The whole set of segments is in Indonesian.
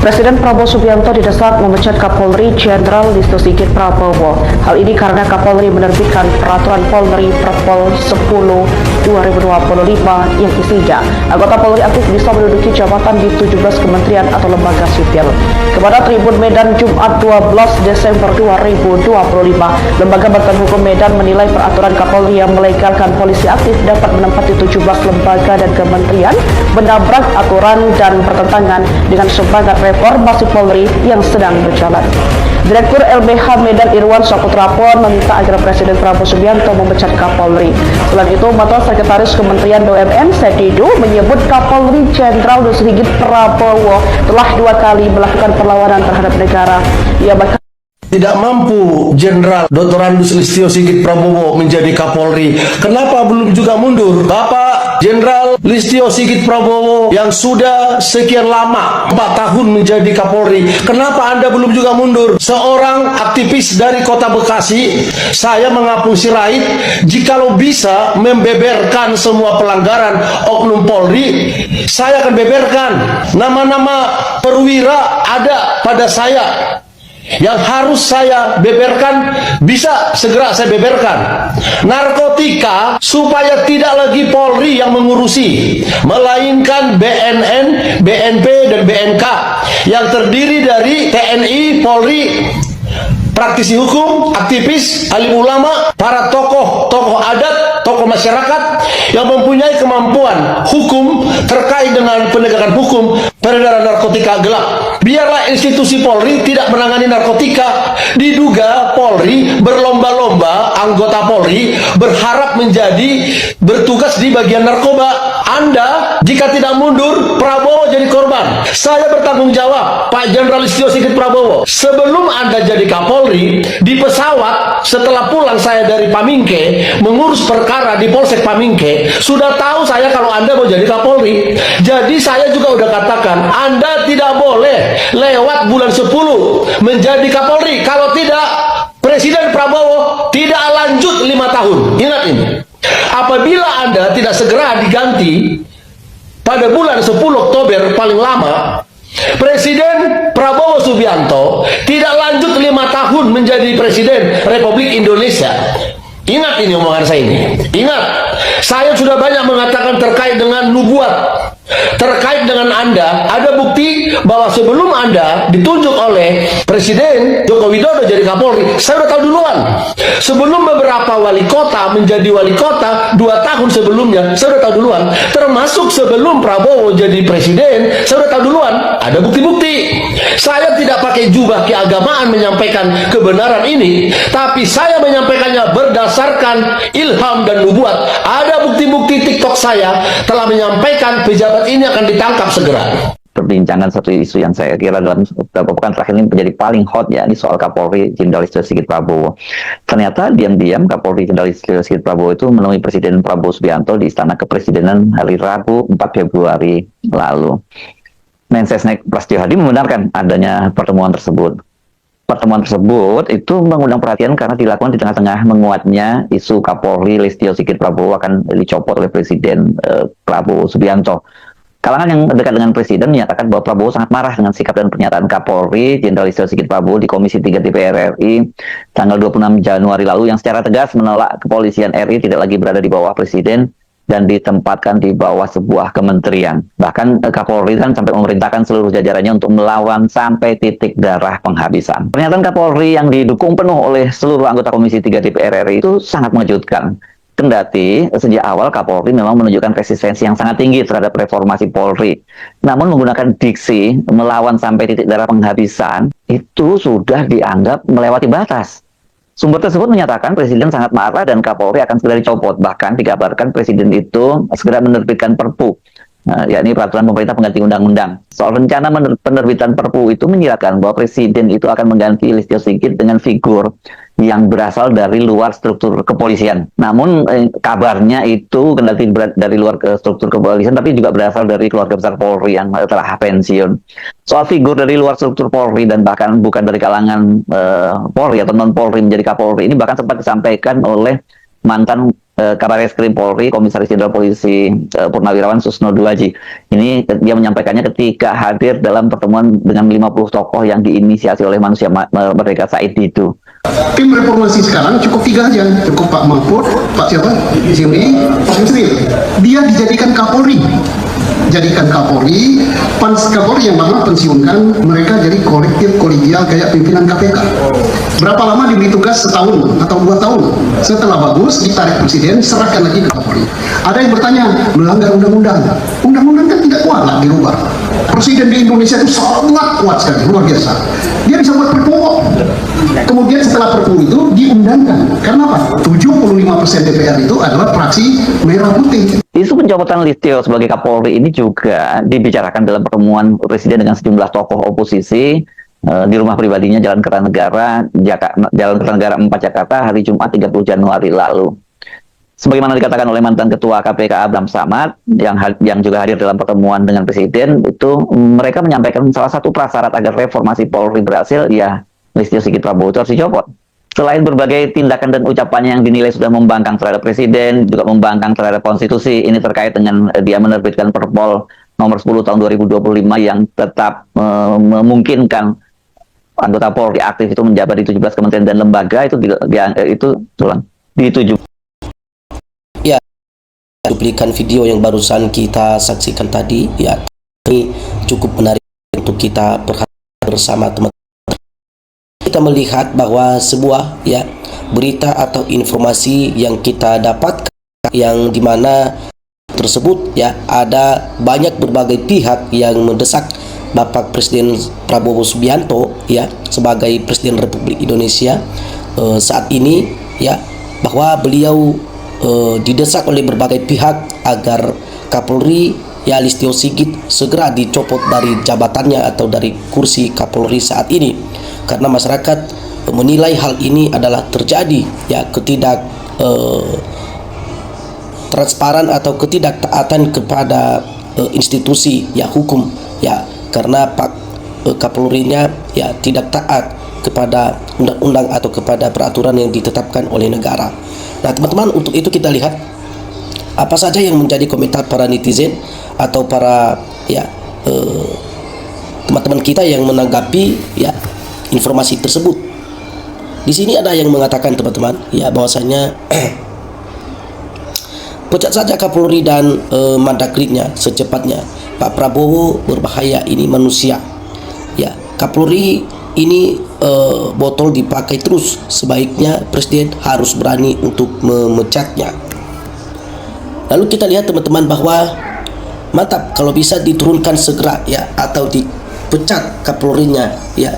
Presiden Prabowo Subianto didesak memecat Kapolri Jenderal Listio Sigit Prabowo. Hal ini karena Kapolri menerbitkan Peraturan Polri Perpol 10/2025 yang isinya anggota Polri aktif bisa menduduki jabatan di 17 kementerian atau lembaga sipil. Kepada Tribun Medan Jumat 12 Desember 2025, Lembaga Bantuan Hukum Medan menilai peraturan Kapolri yang melegalkan polisi aktif dapat menempati 17 lembaga dan kementerian menabrak aturan dan bertentangan dengan semangat reformasi Polri yang sedang berjalan. Direktur LBH Medan Irwan Saputra pun meminta agar Presiden Prabowo Subianto memecat Kapolri. Selain itu, mantan Sekretaris Kementerian BUMN Sedidu menyebut Kapolri Jenderal Listio Sigit Prabowo telah 2 kali melakukan perlawanan terhadap negara. Ia bahkan tidak mampu Jenderal Dr. Andes Listio Sigit Prabowo menjadi Kapolri. Kenapa belum juga mundur? Bapak Jenderal Listio Sigit Prabowo yang sudah sekian lama 4 tahun menjadi Kapolri, kenapa Anda belum juga mundur? Seorang aktivis dari Kota Bekasi, saya mengapung sirait, jikalau bisa membeberkan semua pelanggaran oknum Polri, saya akan beberkan. Nama-nama perwira ada pada saya yang harus saya beberkan, bisa segera saya beberkan. Narkotika supaya tidak lagi Polri yang mengurusi, melainkan BNN, BNP, dan BNK yang terdiri dari TNI, Polri, praktisi hukum, aktivis, alim ulama, para tokoh adat, tokoh masyarakat yang mempunyai kemampuan hukum terkait dengan penegakan hukum peredaran narkotika gelap. Biarlah institusi Polri tidak menangani narkotika. Diduga Polri berlomba-lomba, anggota Polri berharap menjadi bertugas di bagian narkoba. Anda jika tidak mundur, Prabowo jadi korban. Saya bertanggung jawab, Pak Jenderal Listio Sigit Prabowo. Sebelum Anda jadi Kapolri, di pesawat setelah pulang saya dari Pamingke mengurus perkara di Polsek Pamingke, sudah tahu saya kalau Anda mau jadi Kapolri. Jadi saya juga udah katakan, Anda tidak boleh lewat bulan 10 menjadi Kapolri. Kalau tidak, Presiden Prabowo tidak lanjut 5 tahun. Ingat ini. Apabila Anda tidak segera diganti pada bulan 10 Oktober paling lama, Presiden Prabowo Subianto tidak lanjut 5 tahun menjadi Presiden Republik Indonesia. Ingat ini omongan saya ini. Ingat, saya sudah banyak mengatakan terkait dengan nubuat, terkait dengan Anda. Ada bukti bahwa sebelum Anda ditunjuk oleh Presiden Joko Widodo jadi Kapolri, saya udah tahu duluan. Sebelum beberapa wali kota menjadi wali kota 2 tahun sebelumnya, saya udah tahu duluan. Termasuk sebelum Prabowo jadi Presiden, saya udah tahu duluan. Ada bukti-bukti. Saya tidak pakai jubah keagamaan menyampaikan kebenaran ini, tapi saya menyampaikannya berdasarkan ilham dan nubuat. Ada bukti-bukti TikTok saya telah menyampaikan pejabat ini akan ditangkap segera. Perbincangan satu isu yang saya kira dalam beberapa pekan terakhir ini menjadi paling hot, ya, ini soal Kapolri Jenderal Listio Sigit Prabowo. Ternyata diam-diam Kapolri Jenderal Listio Sigit Prabowo itu menemui Presiden Prabowo Subianto di Istana Kepresidenan hari Rabu 4 Februari lalu. Mensesnek Prasetyo Hadi membenarkan adanya pertemuan tersebut. Pertemuan tersebut itu mengundang perhatian karena dilakukan di tengah-tengah menguatnya isu Kapolri Listio Sigit Prabowo akan dicopot oleh Presiden Prabowo Subianto. Kalangan yang dekat dengan Presiden menyatakan bahwa Prabowo sangat marah dengan sikap dan pernyataan Kapolri Jenderal Listio Sigit Prabowo di Komisi 3 DPR RI tanggal 26 Januari lalu yang secara tegas menolak kepolisian RI tidak lagi berada di bawah Presiden dan ditempatkan di bawah sebuah kementerian. Bahkan Kapolri kan sampai memerintahkan seluruh jajarannya untuk melawan sampai titik darah penghabisan. Pernyataan Kapolri yang didukung penuh oleh seluruh anggota Komisi 3 DPR RI itu sangat mengejutkan. Kendati sejak awal Kapolri memang menunjukkan resistensi yang sangat tinggi terhadap reformasi Polri. Namun menggunakan diksi melawan sampai titik darah penghabisan itu sudah dianggap melewati batas. Sumber tersebut menyatakan Presiden sangat marah dan Kapolri akan segera dicopot. Bahkan dikabarkan Presiden itu segera menerbitkan Perpu, yakni peraturan pemerintah pengganti undang-undang. Soal rencana penerbitan Perpu itu menyiratkan bahwa Presiden itu akan mengganti Listio Sigit dengan figur yang berasal dari luar struktur kepolisian. Namun kabarnya itu kendati dari luar struktur kepolisian, tapi juga berasal dari keluarga besar Polri yang telah pensiun. Soal figur dari luar struktur Polri dan bahkan bukan dari kalangan Polri atau non-Polri menjadi Kapolri ini bahkan sempat disampaikan oleh mantan Kabar Eskrim Polri, Komisaris Jenderal Polisi Purnawirawan Susno Duaji. Ini dia menyampaikannya ketika hadir dalam pertemuan dengan 50 tokoh yang diinisiasi oleh Manusia Merdeka Said itu. Tim reformasi sekarang cukup 3 aja, cukup Pak Mahfud, Pak siapa? Zimri, Pak Yusril. Dia dijadikan Kapolri. Jadikan Kapolri, Kapolri yang mana pensiunkan mereka jadi kolektif kolegial kayak pimpinan KPK. Berapa lama diberi tugas? Setahun atau 2 tahun. Setelah bagus ditarik presiden, serahkan lagi ke Kapolri. Ada yang bertanya, melanggar undang-undang. Undang-undang kan tidak kuat lah dirubah. Presiden di Indonesia itu sangat kuat sekali, luar biasa. Dia bisa buat perpu. Kemudian setelah perpu itu diundangkan. Karena apa? 75% DPR itu adalah fraksi merah putih. Isu pencopotan Listio sebagai Kapolri ini juga dibicarakan dalam pertemuan Presiden dengan sejumlah tokoh oposisi di rumah pribadinya Jalan Kertanegara, Jalan Kertanegara 4 Jakarta hari Jumat 30 Januari lalu. Sebagaimana dikatakan oleh mantan Ketua KPK Abraham Samad yang juga hadir dalam pertemuan dengan Presiden, itu mereka menyampaikan salah satu prasyarat agar reformasi Polri berhasil, ya Listio Sigit Prabowo itu harus dicopot. Selain berbagai tindakan dan ucapannya yang dinilai sudah membangkang terhadap Presiden, juga membangkang terhadap konstitusi, ini terkait dengan dia menerbitkan Perpol nomor 10 tahun 2025 yang tetap memungkinkan anggota Polri aktif itu menjabat di 17 kementerian dan lembaga, itu disetujui. Ya, cuplikan video yang barusan kita saksikan tadi, ya, ini cukup menarik untuk kita perhatikan bersama teman-teman. Kita melihat bahwa sebuah berita atau informasi yang kita dapatkan yang dimana tersebut ada banyak berbagai pihak yang mendesak Bapak Presiden Prabowo Subianto sebagai Presiden Republik Indonesia saat ini bahwa beliau didesak oleh berbagai pihak agar Kapolri Listio Sigit segera dicopot dari jabatannya atau dari kursi Kapolri saat ini. Karena masyarakat menilai hal ini adalah terjadi ketidak transparan atau ketidaktaatan kepada institusi hukum karena Pak Kapolrinya tidak taat kepada undang-undang atau kepada peraturan yang ditetapkan oleh negara. Nah teman-teman, untuk itu kita lihat apa saja yang menjadi komentar para netizen atau para teman-teman kita yang menanggapi informasi tersebut. Di sini ada yang mengatakan teman-teman bahwasanya pecat saja Kapolri dan Mendagrinya secepatnya. Pak Prabowo berbahaya, ini manusia. Kapolri ini botol dipakai terus. Sebaiknya Presiden harus berani untuk memecatnya. Lalu kita lihat teman-teman bahwa mantap kalau bisa diturunkan segera atau dipecat Kapolrinya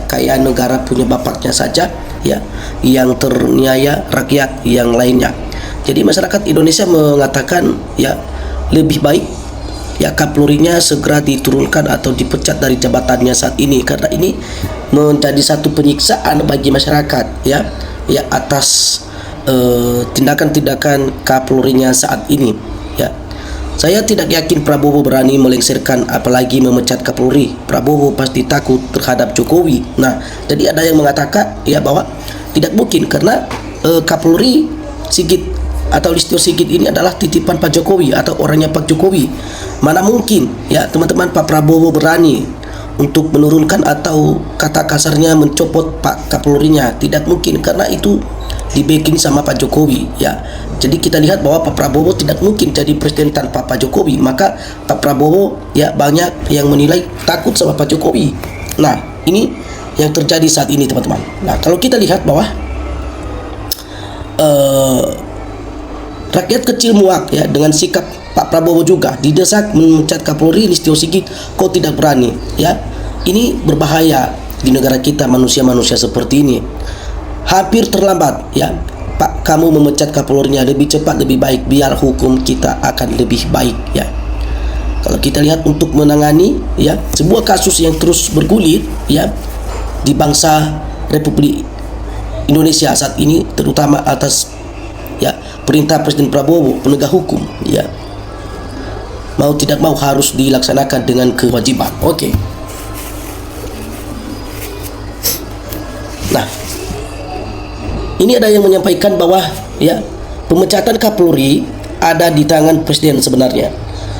kayak negara punya bapaknya saja yang terniaya rakyat yang lainnya. Jadi masyarakat Indonesia mengatakan lebih baik Kapolrinya segera diturunkan atau dipecat dari jabatannya saat ini, karena ini menjadi satu penyiksaan bagi masyarakat atas tindakan-tindakan Kapolrinya saat ini. Saya tidak yakin Prabowo berani melengsarkan apalagi memecat Kapolri. Prabowo pasti takut terhadap Jokowi. Nah, jadi ada yang mengatakan bahwa tidak mungkin karena Kapolri Sigit atau Listio Sigit ini adalah titipan Pak Jokowi atau orangnya Pak Jokowi. Mana mungkin teman-teman Pak Prabowo berani untuk menurunkan atau kata kasarnya mencopot Pak Kapolrinya. Tidak mungkin karena itu di backing sama Pak Jokowi Jadi kita lihat bahwa Pak Prabowo tidak mungkin jadi presiden tanpa Pak Jokowi. Maka Pak Prabowo banyak yang menilai takut sama Pak Jokowi. Nah, ini yang terjadi saat ini teman-teman. Nah, kalau kita lihat bahwa rakyat kecil muak dengan sikap Pak Prabowo juga didesak memecat Kapolri Listio Sigit, kok tidak berani ini berbahaya di negara kita. Manusia-manusia seperti ini hampir terlambat Pak, kamu memecat Kapolrinya lebih cepat lebih baik, biar hukum kita akan lebih baik Kalau kita lihat untuk menangani sebuah kasus yang terus bergulir di bangsa Republik Indonesia saat ini, terutama atas perintah Presiden Prabowo, penegak hukum mau tidak mau harus dilaksanakan dengan kewajiban. Oke. Nah, ini ada yang menyampaikan bahwa pemecatan Kapolri ada di tangan presiden sebenarnya.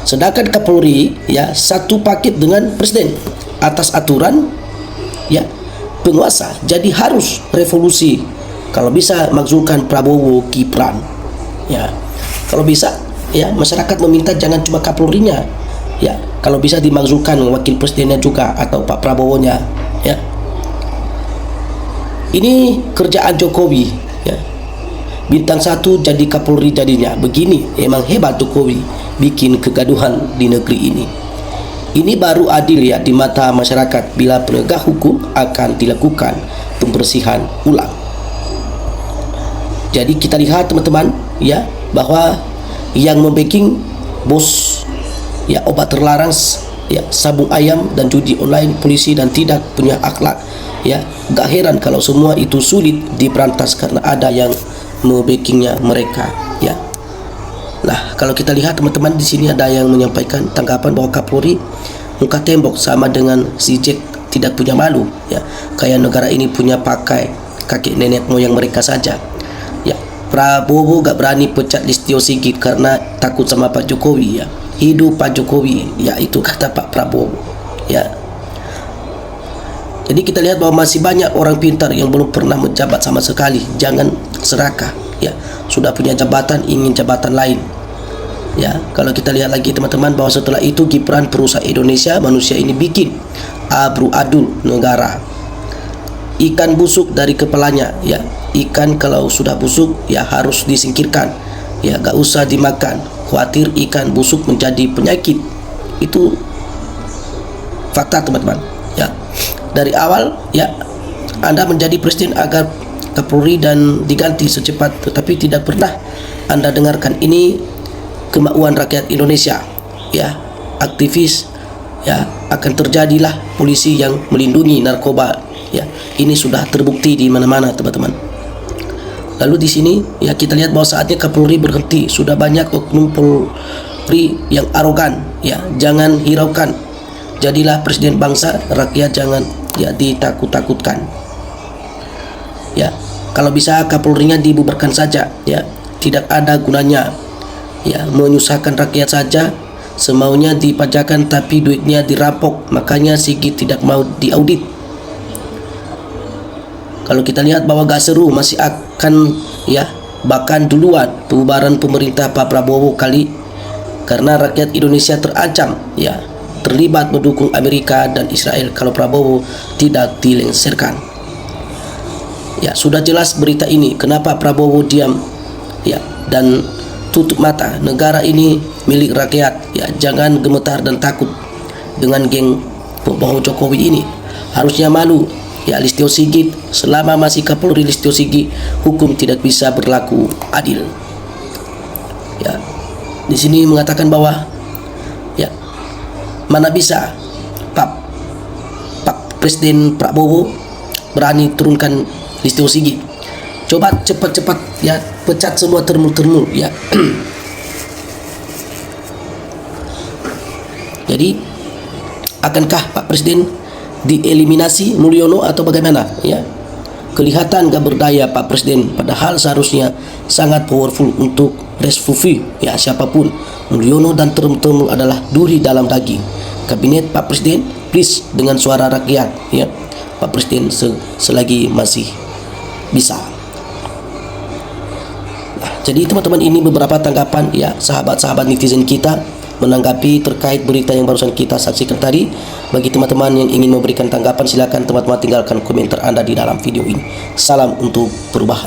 Sedangkan Kapolri ya satu paket dengan presiden atas aturan ya penguasa. Jadi harus revolusi. Kalau bisa makzulkan Prabowo Gibran. Ya. Kalau bisa ya masyarakat meminta jangan cuma Kapolrinya. Ya, kalau bisa dimakzulkan wakil presidennya juga atau Pak Prabowo-nya ya. Ini kerjaan Jokowi ya. Bintang 1 jadi Kapolri jadinya. Begini, emang hebat Jokowi bikin kegaduhan di negeri ini. Ini baru adil ya di mata masyarakat bila penegak hukum akan dilakukan pembersihan ulang. Jadi kita lihat teman-teman ya bahwa yang membacking bos ya obat terlarang ya sabung ayam dan judi online polisi dan tidak punya akhlak ya, gak heran kalau semua itu sulit diberantas karena ada yang membackingnya mereka ya. Nah, kalau kita lihat teman-teman di sini ada yang menyampaikan tanggapan bahwa Kapolri muka tembok sama dengan si Jack tidak punya malu ya, kayak negara ini punya pakai kakek nenek moyang mereka saja ya. Prabowo gak berani pecat Listio Sigit karena takut sama Pak Jokowi ya. Hidup Pak Jokowi ya, itu kata Pak Prabowo ya. Jadi kita lihat bahwa masih banyak orang pintar yang belum pernah menjabat sama sekali. Jangan serakah ya, sudah punya jabatan ingin jabatan lain ya. Kalau kita lihat lagi teman-teman bahwa setelah itu Gibran perusak Indonesia, manusia ini bikin abru adul negara. Ikan busuk dari kepalanya ya, ikan kalau sudah busuk ya harus disingkirkan ya, gak usah dimakan, khawatir ikan busuk menjadi penyakit. Itu fakta teman-teman ya. Dari awal ya Anda menjadi presiden agar Kapolri dan diganti secepat, tetapi tidak pernah Anda dengarkan ini kemauan rakyat Indonesia ya. Aktivis ya, akan terjadilah polisi yang melindungi narkoba ya. Ini sudah terbukti di mana-mana teman-teman. Lalu di sini ya kita lihat bahwa saatnya Kapolri berhenti. Sudah banyak oknum Polri yang arogan ya, jangan hiraukan. Jadilah presiden bangsa, rakyat jangan ya ditakut-takutkan ya. Kalau bisa Kapolrinya dibubarkan saja ya, tidak ada gunanya ya, menyusahkan rakyat saja, semaunya dipajakan tapi duitnya dirampok. Makanya Sigit tidak mau diaudit. Kalau kita lihat bahwa gak seru, masih akan ya bahkan duluan pembubaran pemerintah Pak Prabowo kali, karena rakyat Indonesia terancam ya, terlibat mendukung Amerika dan Israel kalau Prabowo tidak dilengsarkan ya. Sudah jelas berita ini, kenapa Prabowo diam ya dan tutup mata. Negara ini milik rakyat ya, jangan gemetar dan takut dengan geng pembohong Jokowi ini. Harusnya malu ya Listio Sigit. Selama masih Kapolri Listio Sigit, hukum tidak bisa berlaku adil ya. Di sini mengatakan bahwa ya mana bisa Pak Presiden Prabowo berani turunkan Listio Sigit. Coba cepat-cepat ya pecat semua termul-termul ya. Jadi akankah Pak Presiden dieliminasi Mulyono atau bagaimana ya? Kelihatan gak berdaya Pak Presiden, padahal seharusnya sangat powerful untuk resfufi ya siapapun. Mulyono dan termul-termul adalah duri dalam daging. Kabinet Pak Presiden, please dengan suara rakyat ya. Pak Presiden selagi masih bisa. Nah, jadi teman-teman, ini beberapa tanggapan ya sahabat-sahabat netizen kita menanggapi terkait berita yang barusan kita saksikan tadi. Bagi teman-teman yang ingin memberikan tanggapan, silakan teman-teman tinggalkan komentar Anda di dalam video ini. Salam untuk perubahan.